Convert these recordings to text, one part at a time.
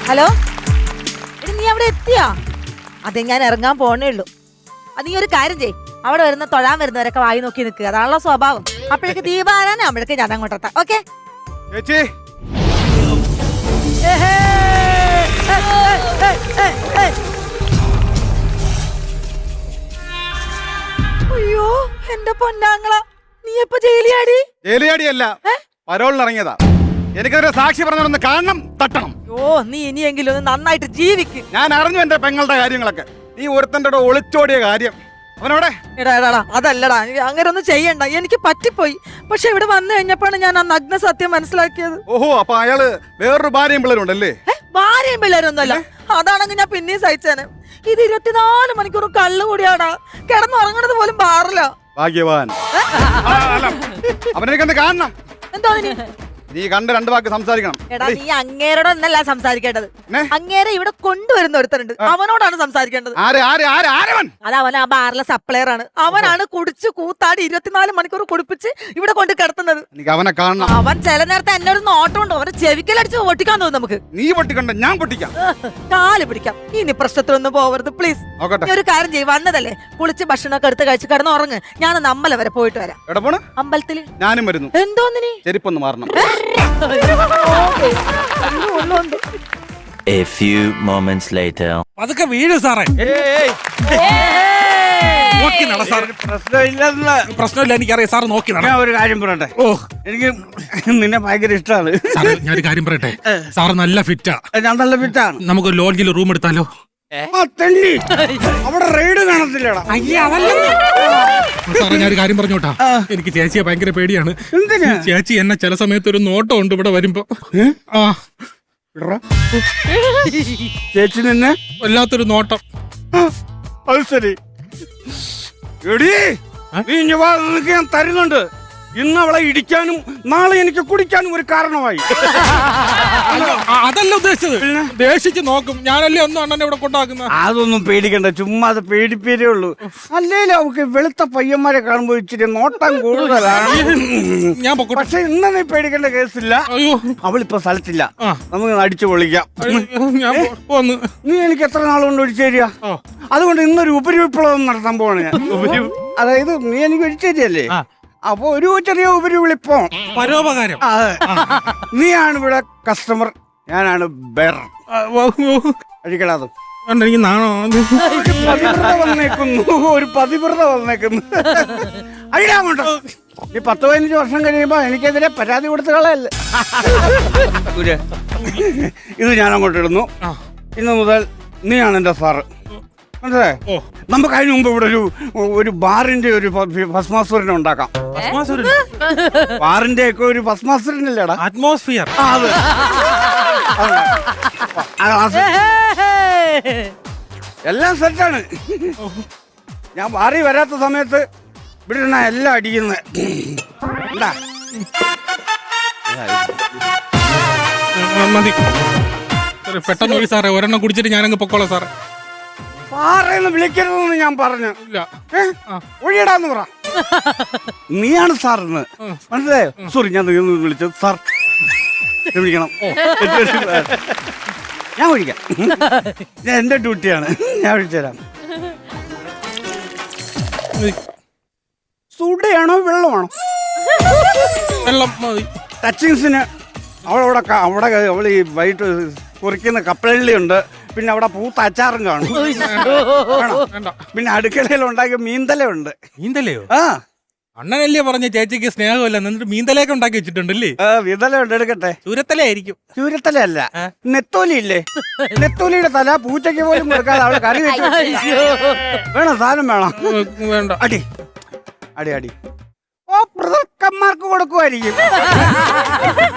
Hello, നീ അവിടെ എത്തിയാ? അതെ, ഞാൻ ഇറങ്ങാൻ പോണേ ഉള്ളൂ. നീ ഒരു കാര്യം ചെയ്, അവിടെ വരുന്ന തൊഴാൻ വരുന്നവരൊക്കെ വായി നോക്കി നിൽക്കുക, അതാണല്ലോ സ്വഭാവം. അപ്പോഴേക്ക് ദീപാരാധന ആകുമ്പോഴേക്ക് ഞാൻ അങ്ങോട്ട് എത്താം. ഓക്കെ ചേച്ചി, അയ്യോ എന്റെ പൊന്നാങ്ങള, നീ എപ്പോ ജയിലിയാടി? ജയിലിയാടിയല്ല, പരോളിനിറങ്ങിയതാ. എനിക്കതിന്റെ സാക്ഷി പറഞ്ഞൊന്ന് കാണണം, തട്ടണം. ഓ, നീ ഇനിയെങ്കിലും ഒന്ന് നന്നായിട്ട് ജീവിക്ക്. ഞാൻ അറിഞ്ഞു എന്റെ പെങ്ങളുടെ കാര്യങ്ങളൊക്കെ. നീ ഒരുത്തന്റെ ഒളിച്ചോടിയ കാര്യം അവനോടെ. എടാ അതല്ലടാ, അങ്ങനെ ഒന്നും ചെയ്യണ്ട, എനിക്ക് പറ്റിപ്പോയി. പക്ഷെ ഇവിടെ വന്നു കഴിഞ്ഞപ്പോഴാണ് ഞാൻ ആ നഗ്ന സത്യം മനസ്സിലാക്കിയത്. ഓഹോ, അപ്പൊ അയാള് വേറൊരു ഭാര്യയും പിള്ളേരുണ്ടല്ലേ? ഭാര്യയും പിള്ളേരൊന്നുമല്ല. അതാണെങ്കിൽ ഞാൻ പിന്നെയും സഹിച്ചേനെ. ഇത് 24 മണിക്കൂർ കള്ളു കൂടിയാടാ, കിടന്നുറങ്ങണത് പോലും ബാറില്ല. ഭാഗ്യവാൻ. അവനെനിക്കൊന്ന് കാണണം. എന്താ നീ കണ്ട് 2 വാക്ക് സംസാരിക്കണം. എടാ, നീ അങ്ങേരോട് ഒന്നല്ല സംസാരിക്കേണ്ടത്, അങ്ങേരെ ഇവിടെ കൊണ്ടുവരുന്ന ഒരുത്തരുണ്ട്, അവനോടാണ് സംസാരിക്കേണ്ടത്. അത് അവൻ ആ ബാറിലെ സപ്ലയർ ആണ്. അവനാണ് കുടിച്ച് കൂത്താടി 24 മണിക്കൂർ കുടിപ്പിച്ച് ഇവിടെ കൊണ്ട് കിടത്തുന്നത്. അവനെ കാണണം. അവൻ ചില നേരത്തെ എന്നെ ഒരു നോട്ടം ഉണ്ടോ, അവനെ ചെവിക്കലടിച്ച് പൊട്ടിക്കാൻ തോന്നും നമുക്ക്. നീ പൊട്ടിക്കണ്ട, ഞാൻ പൊട്ടിക്കാം. കാല് പിടിക്കാം. ഇനി പ്രശ്നത്തിലൊന്നും പോവരുത് പ്ലീസ്. നീ ഒരു കാര്യം ചെയ്യും, വന്നതല്ലേ, കുളിച്ച് ഭക്ഷണമൊക്കെ എടുത്ത് കഴിച്ച് കിടന്ന് ഉറങ്ങ്. ഞാനൊന്ന് അമ്പലം വരെ പോയിട്ട് വരാം. അമ്പലത്തിൽ ഞാനും വരുന്നു. എന്തോന്നിനി? ചെരിപ്പൊന്ന് മാറണം. A few moments later. അതൊക്കെ വീട് സാറേ. നോക്കി നട സാർ. പ്രശ്നമില്ല, എനിക്കറിയാം സാർ. നോക്കി നട. ഞാൻ ഒരു കാര്യം പറയട്ടെ. ഓ, എനിക്ക് നിന്നെ ഭയങ്കര ഇഷ്ടമാണ്. സാറേ, ഞാനൊരു കാര്യം പറയട്ടെ. സാറ് നല്ല ഫിറ്റാ. ഞാൻ നല്ല ഫിറ്റാണ്. നമുക്ക് ലോഡ്ജിൽ റൂം എടുത്താലോ? തെണ്ടി അവിടെ റെയ്ഡ് കാണത്തില്ലടാ. സാറേ, ഞാനൊരു കാര്യം പറഞ്ഞോട്ടാ. എനിക്ക് ചേച്ചിയെ ഭയങ്കര പേടിയാണ്. എന്തിനാ? ചേച്ചി എന്നെ ചില സമയത്ത് ഒരു നോട്ടം ഉണ്ട് ഇവിടെ വരുമ്പോ. ആ, ചേച്ചി നിന്നെ വല്ലാത്തൊരു നോട്ടം. അത് ശരി. എടീ, നീ ഇഞ്ഞ് വാ, നിനക്ക് ഞാൻ തരുന്നുണ്ട്. ഇന്ന് അവളെ ഇടിക്കാനും നാളെ എനിക്ക് കുടിക്കാനും ഒരു കാരണമായി. അതല്ല ഉദ്ദേശിച്ചത്. ദേഷിച്ച് നോക്കും. ഞാനല്ലേ ഒന്നും അണ്ണനെ ഇവിടെ കൊണ്ടാക്കുന്ന. അതൊന്നും പേടിക്കണ്ട, ചുമ്മാ അത് പേടിപ്പേരേ ഉള്ളൂ. അല്ലേലും അവൾക്ക് വെളുത്ത പയ്യന്മാരെ കാണുമ്പോ ഇച്ചിരി നോട്ടം കൂടുതലാണ്. ഞാൻ പൊക്കോട്ടെ. പക്ഷെ ഇന്ന് നീ പേടിക്കേണ്ട കേസില്ല. അയ്യോ, അവളിപ്പോ സ്ഥലത്തില്ല. നമുക്ക് അടിച്ചു പൊളിക്കാം. ഞാൻ പോന്ന്. നീ എനിക്ക് എത്ര നാൾ കൊണ്ട് ഒഴിച്ചേരിയാ? അതുകൊണ്ട് ഇന്നൊരു ഉപരിവിപ്ലവം നടത്താൻ പോവാണ് ഞാൻ. അതായത് നീ എനിക്ക് ഒഴിച്ചേരിയല്ലേ, അപ്പൊ ഒരു ചെറിയ ഉപരിവിളിപ്പം, പരോപകാരം. നീയാണ് ഇവിടെ കസ്റ്റമർ, ഞാനാണ് ബെയർ. അഴിക്കടാതെ എനിക്ക് നാണോ? ഒരു പതിവ്രത വന്നേക്കുന്നു. അഴിയാമോട്ടോ. ഈ 10-15 വർഷം കഴിയുമ്പോ എനിക്കെതിരെ പരാതി കൊടുത്ത കളയല്ലേ. ഇത് ഞാൻ അങ്ങോട്ട് ഇടുന്നു. ഇന്ന് മുതൽ നീയാണ് എന്റെ സാറ്, മനസ്സിലായോ? നമുക്ക് അതിന് മുമ്പ് ഇവിടെ ഒരു ബാറിന്റെ ഒരു ഭസ്മാസുരനെ ഉണ്ടാക്കാം. ബാറിന്റെ ഒക്കെ ഒരു ഭസ്മാസുരനല്ലേടാ? അറ്റ്മോസ്ഫിയർ. എല്ലാം സെറ്റാണ്. ഞാൻ ബാറി വരാത്ത സമയത്ത് ഇവിടെ ഇരുന്നാ എല്ലാം അടിക്കുന്നത്. മതി പെട്ടെന്ന് സാറേ, ഒരെണ്ണം കുടിച്ചിട്ട് ഞാനങ്ങ് പൊക്കോളാം സാറേ. സാറേന്ന് വിളിക്കരുതെന്ന് ഞാൻ പറഞ്ഞു. ഒഴിയിടാന്ന് പറ. നീയാണ് സാറിന്ന്, മനസ്സിലായോ? സോറി, ഞാൻ വിളിച്ചത് സാർ വിളിക്കണം. ഞാൻ വിളിക്കാം. ഞാൻ എന്റെ ഡ്യൂട്ടിയാണ്, ഞാൻ വിളിച്ചുതരാം. സൂഡയാണോ വെള്ളമാണോ? വെള്ളം മതി. ടച്ചിങ്സിന് അവിടെ ഈ വൈകിട്ട് കുറിക്കുന്ന കപ്പലള്ളി ഉണ്ട്. പിന്നെ അവിടെ പൂത്ത അച്ചാറും കാണും. പിന്നെ അടുക്കളയിൽ ഉണ്ടാക്കിയ മീന്തലുണ്ട്. മീന്തലയോ? അണ്ണനല്ലേ പറഞ്ഞ ചേച്ചിക്ക് സ്നേഹമല്ല, എന്നിട്ട് മീന്തലയൊക്കെ ഉണ്ടാക്കി വെച്ചിട്ടുണ്ടല്ലേ? മീന്തലുണ്ട്, എടുക്കട്ടെ. ചൂരത്തലയായിരിക്കും. ചൂരത്തലല്ല, നെത്തോലി ഇല്ലേ? നെത്തോലിയുടെ തല പൂച്ചയ്ക്ക് പോലും കൊടുക്കാതെ അവള് കറി വെച്ചു. വേണം, സാധനം വേണം. വേണ്ട. അടി അടി അടി. ഓ, പ്രതർക്കന്മാർക്ക് കൊടുക്കുമായിരിക്കും.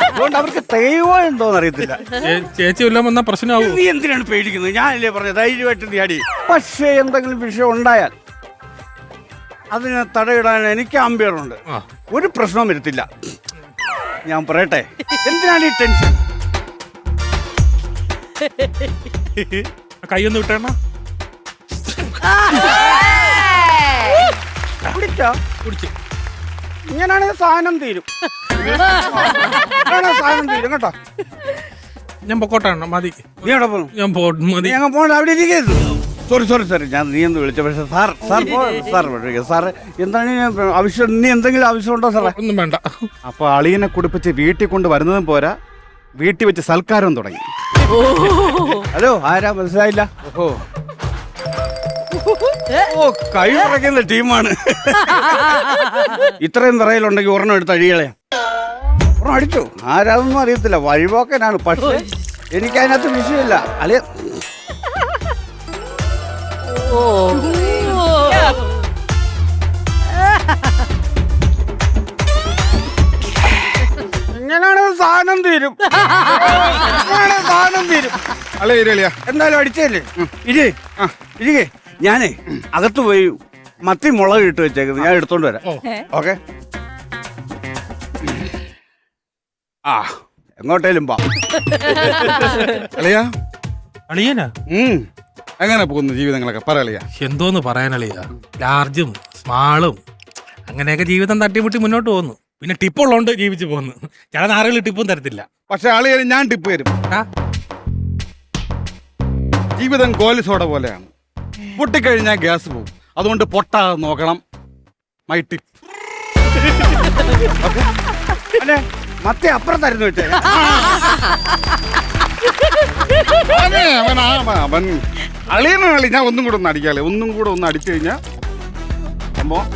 അതുകൊണ്ട് അവർക്ക് തെയ്യോ എന്തോന്ന് അറിയത്തില്ല. ചേച്ചി വല്ലതും വന്നാ പ്രശ്നമാവും. നീ എന്തിനാണ് പേടിക്കുന്നത്? ഞാനല്ലേ പറഞ്ഞത് ധൈര്യമായിട്ട് നീ അടി. പക്ഷേ എന്തെങ്കിലും വിഷയം ഉണ്ടായാൽ അതിനെ തടയിടാൻ എനിക്ക് അമ്പയറുണ്ട്. ഒരു പ്രശ്നവും വരുത്തില്ല. ഞാൻ പറയട്ടെ, എന്തിനാണ് ഈ ടെൻഷൻ? കൈയൊന്ന് വിട്ടേണ. കുടിച്ചു. ഇങ്ങനാണെങ്കിൽ സാധനം തീരും. സാധനം തീരും കേട്ടോ. ഞാൻ പൊക്കോട്ടെ മതി. നീ എവിടെ പോകുന്നു? ഞാൻ മതി. നീ അങ്ങ് പോകണ്ട, അവിടെ ഇരിക്കരുത്. സോറി ഞാൻ നീ എന്ന് വിളിച്ച, പക്ഷെ സാർ എന്താണ് ആവശ്യം? നീ എന്തെങ്കിലും ആവശ്യമുണ്ടോ സാറേ? ഒന്നും വേണ്ട. അപ്പൊ അളിയനെ കുടിപ്പിച്ച് വീട്ടിൽ കൊണ്ട് വരുന്നതും പോരാ, വീട്ടിൽ വെച്ച് സൽക്കാരം തുടങ്ങി. ഹലോ, ആരാ മനസ്സിലായില്ല? ഓ കൈ പറയുന്ന ടീമാണ്. ഇത്രയും വിറയിലുണ്ടെങ്കിൽ ഒരെണ്ണം എടുത്ത് അഴികളെ. ഒരെണ്ണം അടിച്ചു, ആരാതൊന്നും അറിയത്തില്ല, വഴിപോക്കനാണ്. പക്ഷേ എനിക്ക് അതിനകത്ത് വിഷയമില്ല. അളിയ ഇങ്ങനെയാണ് സാധനം തീരും. സാധനം തീരും. അളിയ എന്തായാലും അടിച്ചല്ലേ. ഇരിക്കേ. ഞാനേ അകത്ത് പോയി മത്തി മുളക് ഇട്ട് വെച്ചേക്കുന്നത്, ഞാൻ എടുത്തോണ്ട് വരാം. ഓക്കെ. ആ എങ്ങോട്ടേലും പാ. അളിയാ അളിയനാ എങ്ങനെ പോകുന്നു ജീവിതങ്ങളൊക്കെ? പറയളിയാ. എന്തോന്ന് പറയാനളിയാ, ലാർജും സ്മാളും അങ്ങനെയൊക്കെ ജീവിതം തട്ടിമുട്ടി മുന്നോട്ട് പോകുന്നു. പിന്നെ ടിപ്പുള്ളതുകൊണ്ട് ജീവിച്ചു പോകുന്നു. ചില നാറുകൾ ടിപ്പും തരത്തില്ല. പക്ഷെ അളിയ ഞാൻ ടിപ്പ് തരും. ജീവിതം ഗോലിസോട പോലെയാണ്, പൊട്ടിക്കഴിഞ്ഞാൽ ഗ്യാസ് പോകും. അതുകൊണ്ട് പൊട്ടാതെ നോക്കണം. My tip. അല്ലേ മത്തി അപ്പുറത്തായിരുന്നു വെച്ചേ. അവൻ അളിയനാളി. ഞാൻ ഒന്നും കൂടെ ഒന്ന് അടിക്കാളെ, ഒന്നും കൂടെ ഒന്ന് അടിച്ചു കഴിഞ്ഞാ സംഭവം.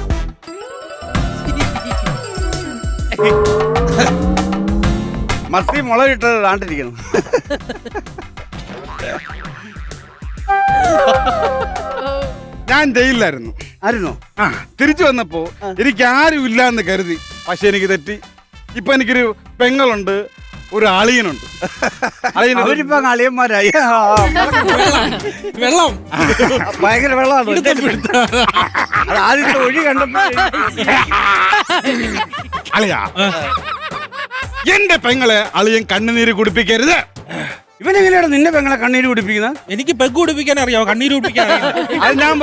മത്തി മുളക് ഇട്ടത് താണ്ടിരിക്കുന്നു. ഞാൻ ജയിലിലായിരുന്നു. ആയിരുന്നോ? ആ തിരിച്ചു വന്നപ്പോ എനിക്ക് ആരും ഇല്ല എന്ന് കരുതി. പക്ഷെ എനിക്ക് തെറ്റി. ഇപ്പൊ എനിക്കൊരു പെങ്ങളുണ്ട്, ഒരു അളിയനുണ്ട്. അവരിപ്പോ അളിയന്മാരായി. വെള്ളം ഭയങ്കര വെള്ളമാണ്. അത് ആദ്യത്തെ ഒഴി കണ്ടപ്പോ അളിയാ, എന്റെ പെങ്ങളെ അളിയൻ കണ്ണുനീര് കുടിപ്പിക്കരുത്. ഇവനെങ്ങനെയാണ് നിന്റെ പെങ്ങളെ കണ്ണീര് കുടിപ്പിക്കുന്നത്? എനിക്ക് പെഗ് കുടിപ്പിക്കാൻ അറിയാമോ, കണ്ണീര് കുടിപ്പിക്കാൻ അറിയാം. അത് ഞാൻ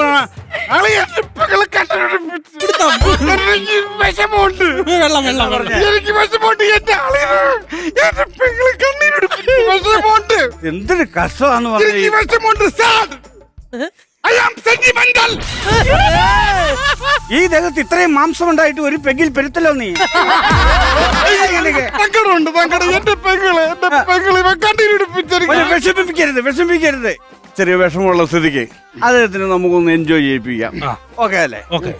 വിഷമുണ്ട്. വെള്ളം വെള്ളം എനിക്ക് വിഷമുണ്ട്. എന്റെ എന്റെ പെങ്ങളെ കണ്ണീര് വിഷമുണ്ട്. എന്തൊരു കഷ്ടമാന്ന് പറഞ്ഞു. വിഷമുണ്ട് സാർ. I am sentimental. ഈ ദേഹത്ത് ഇത്രയും മാംസം ഉണ്ടായിട്ട് ഒരു പെഗിൽ പെരുത്തല്ലോ നീ. സങ്കടമുണ്ട്. എന്റെ പെങ്ങളെ വിഷമിപ്പിക്കരുത്. ചെറിയ വിഷമമുള്ള സ്ഥിതിക്ക് അദ്ദേഹത്തിന് നമുക്കൊന്ന് എൻജോയ് ചെയ്യിപ്പിക്കാം. ഓക്കെ അല്ലേ? ഓക്കെ.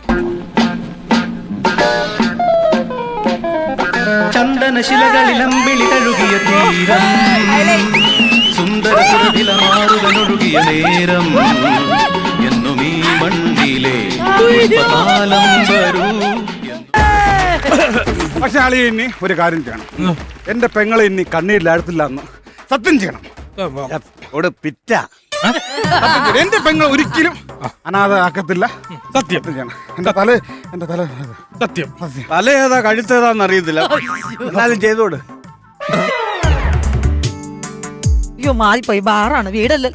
ചന്ദനശിലകളിലമ്പിളി തഴുകിയ തീരം, സുന്ദരസുരഭിലമാറുകനൊഴുകിയ നേരം, എന്നും ഈ മണ്ണിലെ പുഷ്പകാലം വരൂ. പക്ഷെ അളിയ ഇനി ഒരു കാര്യം ചെയ്യണം. എന്റെ പെങ്ങളെ ഇനി കണ്ണീരിലാഴത്തില്ല എന്ന് സത്യം ചെയ്യണം. പിറ്റ എന്റെ പെങ്ങൾ ഒരിക്കലും അനാഥ ആക്കത്തില്ല. സത്യം ചെയ്യണം. എന്റെ തല സത്യം. തല ഏതാ കഴുത്തേതാന്ന് അറിയത്തില്ല, എന്നാലും ചെയ്തോട്. അയ്യോ മാറിപ്പോയി, ബാറാണ് വീടല്ല.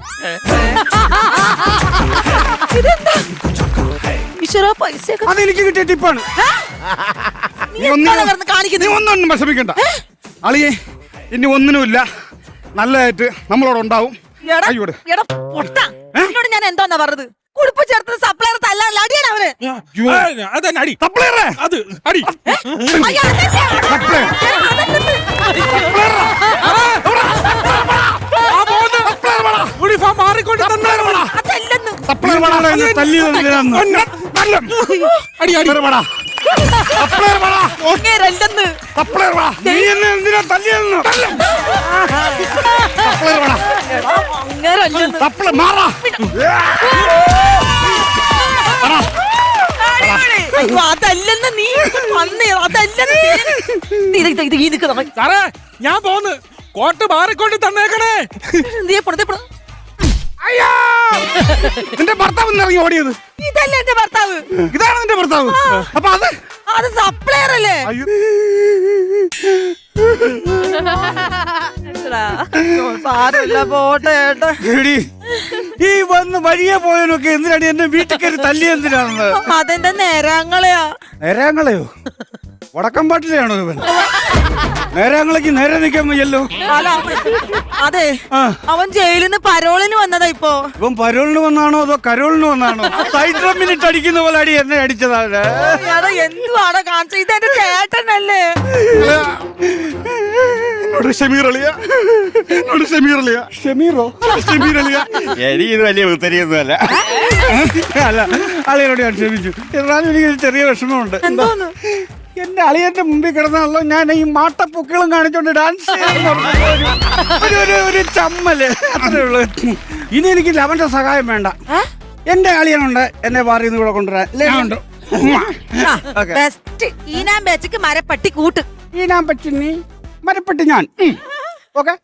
പൈസ അതെനിക്ക് കിട്ടിയ ടിപ്പാണ്. നീ ഒന്നും വിഷമിക്കണ്ട അളിയെ. ഇനി ഒന്നിനുമില്ല, നല്ലതായിട്ട് നമ്മളോടുണ്ടാവും. ഞാൻ എന്തോന്നാ പറഞ്ഞത്? കുടുപ്പ് ചേർത്ത് സപ്ലയർ തല്ലാൻ അടിയാണ് അവന്. അതന്നെ അടി. അത് അടി. യൂണിഫോം മാറിക്കൊണ്ട് അതല്ലെന്ന് നീ സാറേ, ഞാൻ പോന്ന്. കോട്ട് മാറിക്കൊണ്ട് തന്നേക്കണേ. നിന്റെ ഭർത്താവ് ഇറങ്ങി ഓടിയത്? ഇതല്ല എന്റെ ഭർത്താവ്. ഇതാണ് നിന്റെ ഭർത്താവ്? അപ്പൊ അത് സപ്ലയർ അല്ലേ? സാരമില്ല, പോട്ടെ ഏട്ടാ. ഈ വന്ന് വഴിയെ പോയതിനൊക്കെ എന്തിനാണ് എന്നെ വീട്ടിൽ കയറി തല്ലി? എന്തിനാണെന്ന്? അതെന്റെ നേരാങ്ങളെയാ. നേരാങ്ങളെയോ? വടക്കം പാട്ടിലെയാണോ ഇവൻ? നേരങ്ങളേക്ക് നേരെ നിൽക്കാൻ വയ്യല്ലോ. അല്ല, അതെ ആ. അവൻ ജയിലിൽ നിന്ന് പരോളിന് വന്നതാ ഇപ്പൊ. ഇപ്പം പരോളിന് വന്നാണോ അതോ കരോളിന് വന്നാണോ? സൈഡ് ഡ്രമ്മിനിട്ട് അടിക്കുന്ന പോലെ അടി എന്നെ അടിച്ചതാണ്. എടാ, എന്തുവാടാ കാണിച്ചത്? ഇതെന്റെ ചേട്ടനല്ലേ? എന്നോട് ഷമീർ അളിയ, എന്നോട് ഷമീർ അളിയ. ഷമീറോ? ഷമീർ അളിയ. എനിക്ക് ഇത് വലിയ ഉത്തരിയൊന്നും അല്ല. അല്ല, അളിയനോട് ഞാൻ ക്ഷമിച്ചു. എന്നാലും എനിക്കൊരു ചെറിയ വിഷമമുണ്ട്. എന്തോന്ന്? എന്റെ അളിയന്റെ മുമ്പിൽ കിടന്നാണല്ലോ ഞാൻ ഈ മാട്ടപ്പൊക്കിളും കാണിച്ചോണ്ട് ഡാൻസ് ഒരു ചമ്മല്, അത്രേ ഉള്ളൂ. ഇനി എനിക്ക് അവന്റെ സഹായം വേണ്ട. എന്റെ അളിയനുണ്ട് എന്നെ ബാറിൽ നിന്ന് ഇവിടെ കൊണ്ടുവരാൻ. ബെസ്റ്റ് ഈനാം ബേച്ചക്ക് മരപ്പട്ടി കൂട്ട്. ഈ ഞാൻ പറ്റി നീ മരപ്പെട്ടി ഞാൻ. ഓക്കെ.